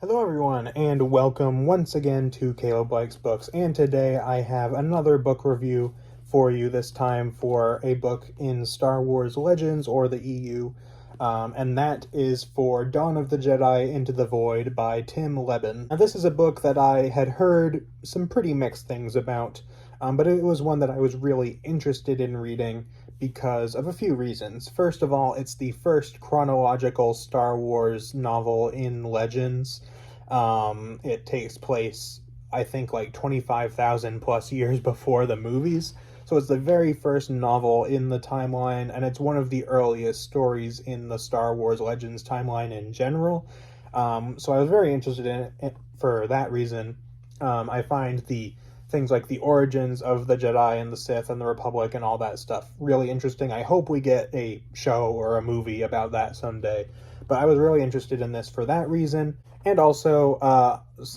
Hello everyone, and welcome once again to Caleb Likes Books, and today I have another book review for you, this time for a book in Star Wars Legends, or the EU, and that is for Dawn of the Jedi Into the Void by Tim Lebbon. Now this is a book that I had heard some pretty mixed things about, but it was one that I was really interested in reading because of a few reasons. First of all, it's the first chronological Star Wars novel in Legends. It takes place, I think, like 25,000 plus years before the movies. So it's the very first novel in the timeline, and it's one of the earliest stories in the Star Wars Legends timeline in general. So I was very interested in it for that reason. I find the things like the origins of the Jedi and the Sith and the Republic and all that stuff really interesting. I hope we get a show or a movie about that someday. But I was really interested in this for that reason. And also,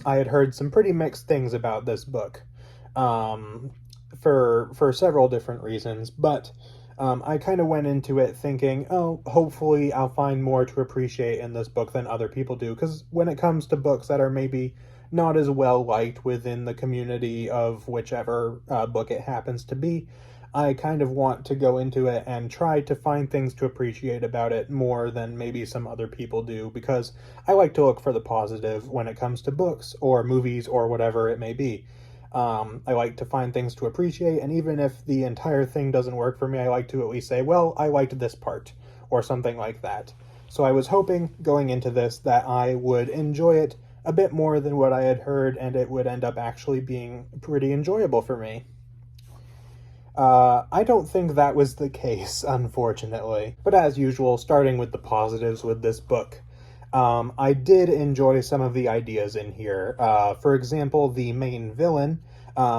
I had heard some pretty mixed things about this book for several different reasons. But I kind of went into it thinking, oh, hopefully I'll find more to appreciate in this book than other people do. Because when it comes to books that are maybe not as well liked within the community of whichever book it happens to be, I kind of want to go into it and try to find things to appreciate about it more than maybe some other people do, because I like to look for the positive when it comes to books or movies or whatever it may be. I like to find things to appreciate, and even if the entire thing doesn't work for me, I like to at least say, well, I liked this part, or something like that. So I was hoping, going into this, that I would enjoy it a bit more than what I had heard, and it would end up actually being pretty enjoyable for me. I don't think that was the case, unfortunately. But as usual, starting with the positives with this book, I did enjoy some of the ideas in here. For example, the main villain,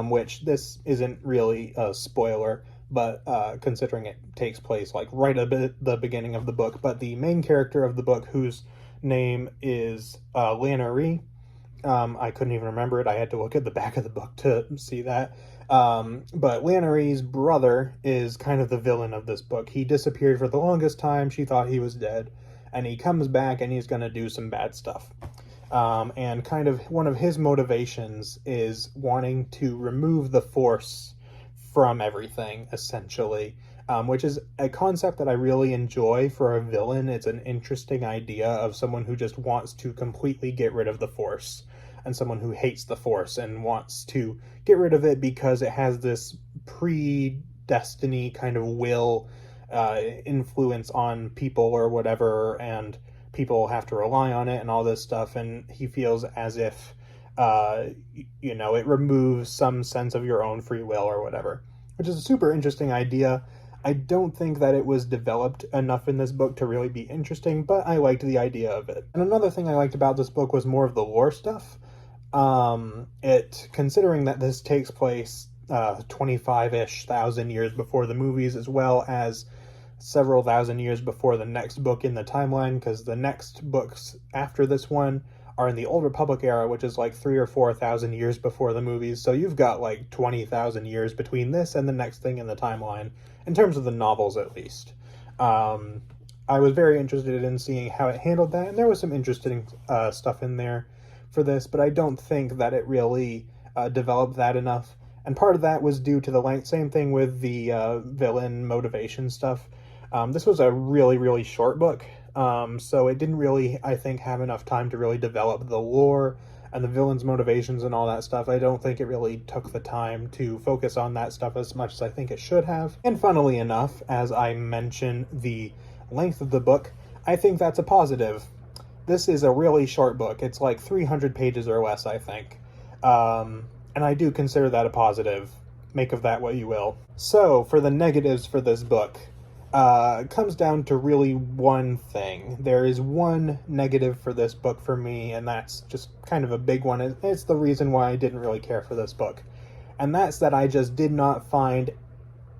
which this isn't really a spoiler, but considering it takes place like right at the beginning of the book, but the main character of the book, whose name is Lana Rhee. I couldn't even remember it. I had to look at the back of the book to see that. But Lana Rhee's brother is kind of the villain of this book. He disappeared for the longest time. She thought he was dead. And he comes back and he's going to do some bad stuff. And kind of one of his motivations is wanting to remove the Force from everything, essentially. Which is a concept that I really enjoy for a villain. It's an interesting idea of someone who just wants to completely get rid of the Force, and someone who hates the Force and wants to get rid of it because it has this predestiny kind of will influence on people or whatever, and people have to rely on it and all this stuff, and he feels as if, it removes some sense of your own free will or whatever, which is a super interesting idea. I don't think that it was developed enough in this book to really be interesting, but I liked the idea of it. And another thing I liked about this book was more of the lore stuff. Considering that this takes place 25-ish thousand years before the movies, as well as several thousand years before the next book in the timeline, because the next books after this one are in the Old Republic era, which is like 3,000 or 4,000 years before the movies. So you've got like 20,000 years between this and the next thing in the timeline, in terms of the novels at least. I was very interested in seeing how it handled that, and there was some interesting stuff in there for this, but I don't think that it really developed that enough. And part of that was due to the same thing with the villain motivation stuff. This was a really, really short book, so it didn't really, I think, have enough time to really develop the lore and the villain's motivations and all that stuff. I don't think it really took the time to focus on that stuff as much as I think it should have. And funnily enough, as I mention the length of the book, I think that's a positive. This is a really short book. It's like 300 pages or less, I think. And I do consider that a positive. Make of that what you will. So, for the negatives for this book, it comes down to really one thing. There is one negative for this book for me, and that's just kind of a big one. It's the reason why I didn't really care for this book. And that's that I just did not find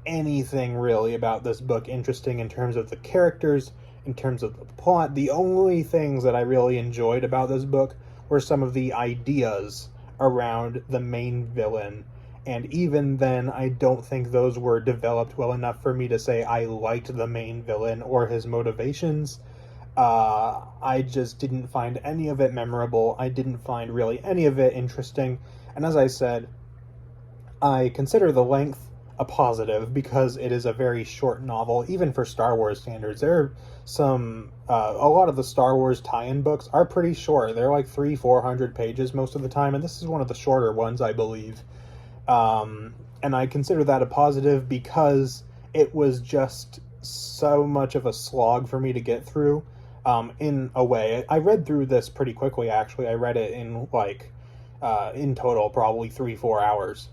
anything really about this book interesting in terms of the characters, in terms of the plot. The only things that I really enjoyed about this book were some of the ideas around the main villain, and even then I don't think those were developed well enough for me to say I liked the main villain or his motivations. I just didn't find any of it memorable. I didn't find really any of it interesting. And as I said, I consider the length a positive because it is a very short novel, even for Star Wars standards. There are a lot of the Star Wars tie-in books are pretty short. They're like 300-400 pages most of the time, and this is one of the shorter ones, I believe. And I consider that a positive because it was just so much of a slog for me to get through. In a way, I read through this pretty quickly, actually. I read it in, in total, probably 3-4 hours.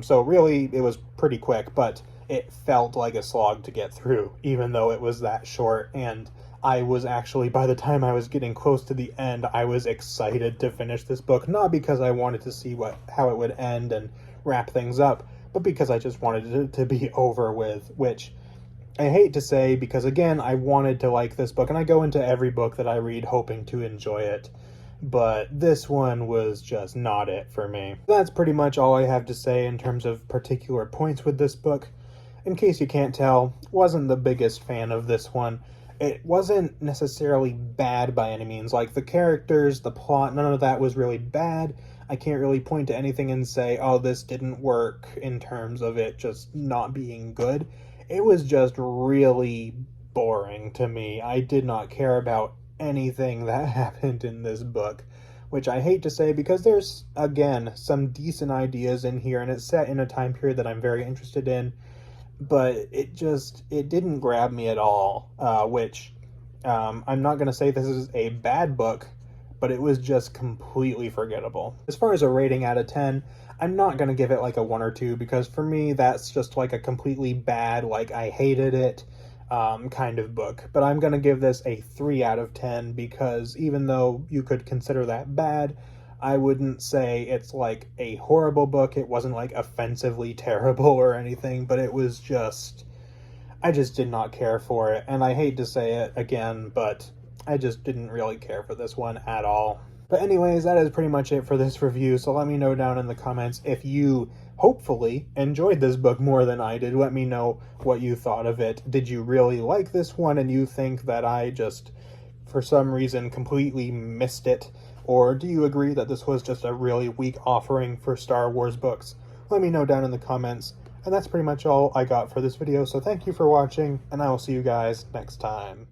So really, it was pretty quick, but it felt like a slog to get through, even though it was that short. And I was actually, by the time I was getting close to the end, I was excited to finish this book, not because I wanted to see how it would end and wrap things up, but because I just wanted it to be over with, which I hate to say, because again, I wanted to like this book, and I go into every book that I read hoping to enjoy it, but this one was just not it for me. That's pretty much all I have to say in terms of particular points with this book. In case you can't tell, wasn't the biggest fan of this one. It wasn't necessarily bad by any means. Like, the characters, the plot, none of that was really bad. I can't really point to anything and say, oh, this didn't work in terms of it just not being good. It was just really boring to me. I did not care about anything that happened in this book, which I hate to say because there's, again, some decent ideas in here, and it's set in a time period that I'm very interested in, but it didn't grab me at all, which I'm not going to say this is a bad book, but it was just completely forgettable. As far as a rating out of 10, I'm not going to give it like a 1 or 2, because for me, that's just like a completely bad, like I hated it kind of book. But I'm going to give this a 3 out of 10, because even though you could consider that bad, I wouldn't say it's like a horrible book. It wasn't like offensively terrible or anything, but it was just, I just did not care for it. And I hate to say it again, but I just didn't really care for this one at all. But anyways, that is pretty much it for this review, so let me know down in the comments if you hopefully enjoyed this book more than I did. Let me know what you thought of it. Did you really like this one and you think that I just, for some reason, completely missed it? Or do you agree that this was just a really weak offering for Star Wars books? Let me know down in the comments. And that's pretty much all I got for this video, so thank you for watching, and I will see you guys next time.